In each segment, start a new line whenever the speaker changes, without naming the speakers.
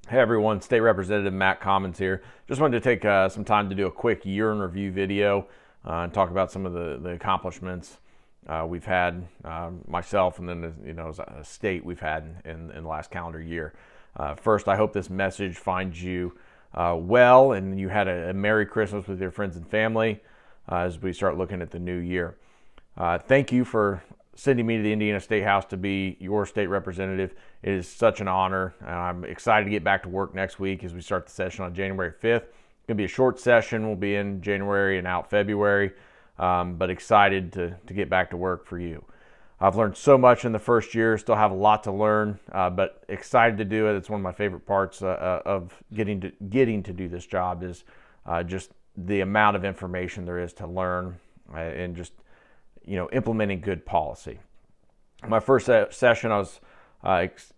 Hey everyone, State Representative Matt Commons here. Just wanted to take some time to do a quick year in review video and talk about some of the accomplishments we've had, myself, and then as a state we've had in the last calendar year. First, I hope this message finds you well and you had a Merry Christmas with your friends and family as we start looking at the new year. Thank you for sending me to the Indiana State House to be your state representative. It is such an honor. I'm excited to get back to work next week as we start the session on January 5th. It's going to be a short session. We'll be in January and out February, but excited to get back to work for you. I've learned so much in the first year, still have a lot to learn, but excited to do it. It's one of my favorite parts of getting to do this job is just the amount of information there is to learn and just implementing good policy. My first session, I was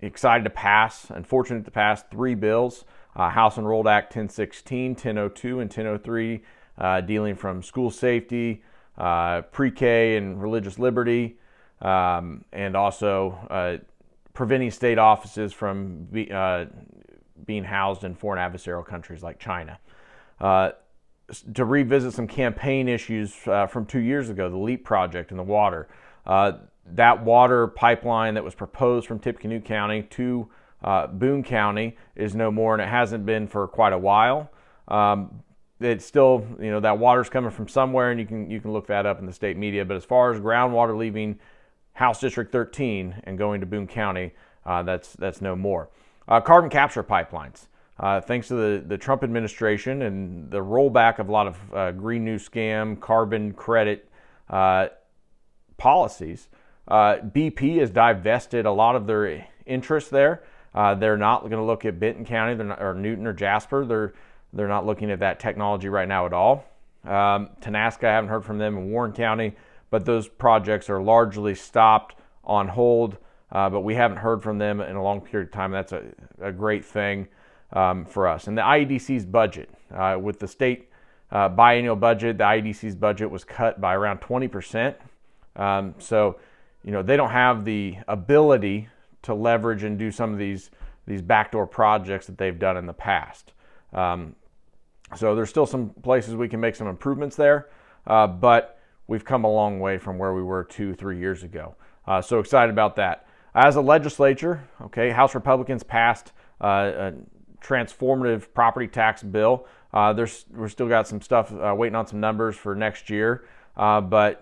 excited to pass and fortunate to pass 3 bills, House Enrolled Act 1016, 1002, and 1003, dealing from school safety, pre-K and religious liberty, and also preventing state offices from being housed in foreign adversarial countries like China. To revisit some campaign issues from 2 years ago, the LEAP project and the water. That water pipeline that was proposed from Tippecanoe County to Boone County is no more, and it hasn't been for quite a while. It's still, that water's coming from somewhere, and you can look that up in the state media. But as far as groundwater leaving House District 13 and going to Boone County, that's no more. Carbon capture pipelines. Thanks to the Trump administration and the rollback of a lot of Green New Scam, carbon credit policies, BP has divested a lot of their interest there. They're not going to look at Benton County or Newton or Jasper. They're not looking at that technology right now at all. Tenaska, I haven't heard from them in Warren County, but those projects are largely stopped, on hold, but we haven't heard from them in a long period of time. That's a great thing for us. And the IEDC's budget, with the state biennial budget, the IEDC's budget was cut by around 20%. So, they don't have the ability to leverage and do some of these backdoor projects that they've done in the past. So there's still some places we can make some improvements there, but we've come a long way from where we were 2-3 years ago. So excited about that. As a legislature, House Republicans passed a transformative property tax bill. We're still got some stuff waiting on some numbers for next year, but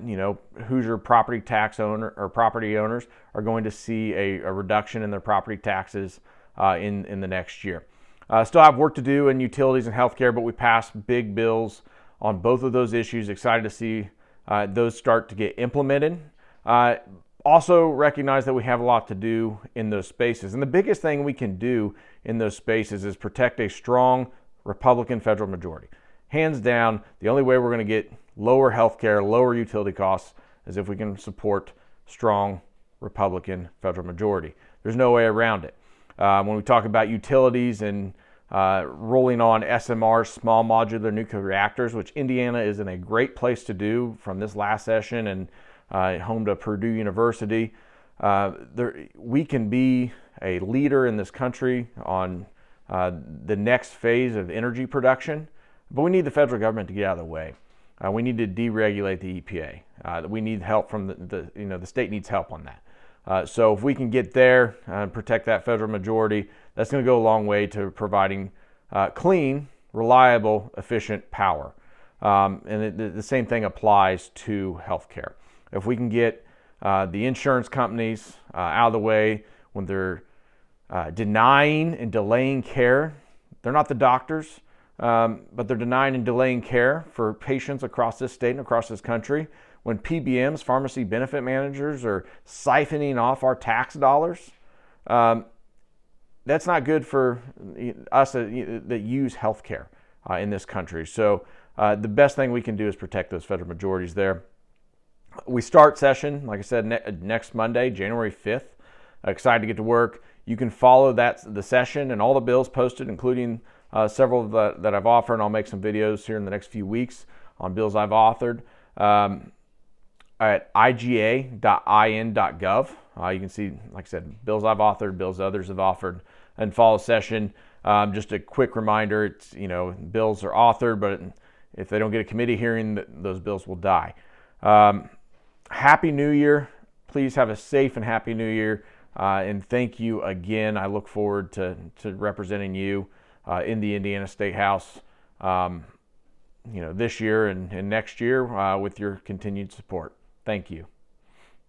Hoosier property tax owner or property owners are going to see a reduction in their property taxes in the next year. Still have work to do in utilities and healthcare, but we passed big bills on both of those issues. Excited to see those start to get implemented. Also recognize that we have a lot to do in those spaces. And the biggest thing we can do in those spaces is protect a strong Republican federal majority. Hands down, the only way we're going to get lower health care, lower utility costs is if we can support strong Republican federal majority. There's no way around it. When we talk about utilities and rolling on SMRs, small modular nuclear reactors, which Indiana is in a great place to do from this last session and home to Purdue University. We can be a leader in this country on the next phase of energy production, but we need the federal government to get out of the way. We need to deregulate the EPA. We need help from the state needs help on that. So if we can get there and protect that federal majority, that's going to go a long way to providing clean, reliable, efficient power. And the same thing applies to healthcare. If we can get the insurance companies out of the way when they're denying and delaying care, they're not the doctors, but they're denying and delaying care for patients across this state and across this country. When PBMs, pharmacy benefit managers, are siphoning off our tax dollars, that's not good for us that use healthcare in this country. So the best thing we can do is protect those federal majorities there. We start session, like I said, next Monday, January 5th. Excited to get to work. You can follow the session and all the bills posted, including several that I've offered, and I'll make some videos here in the next few weeks on bills I've authored. At iga.in.gov. You can see, like I said, bills I've authored, bills others have offered, and follow session. Just a quick reminder, it's, bills are authored, but if they don't get a committee hearing, those bills will die. Happy New Year. Please have a safe and happy New Year. And thank you again. I look forward to representing you in the Indiana State House, this year and next year with your continued support. Thank you.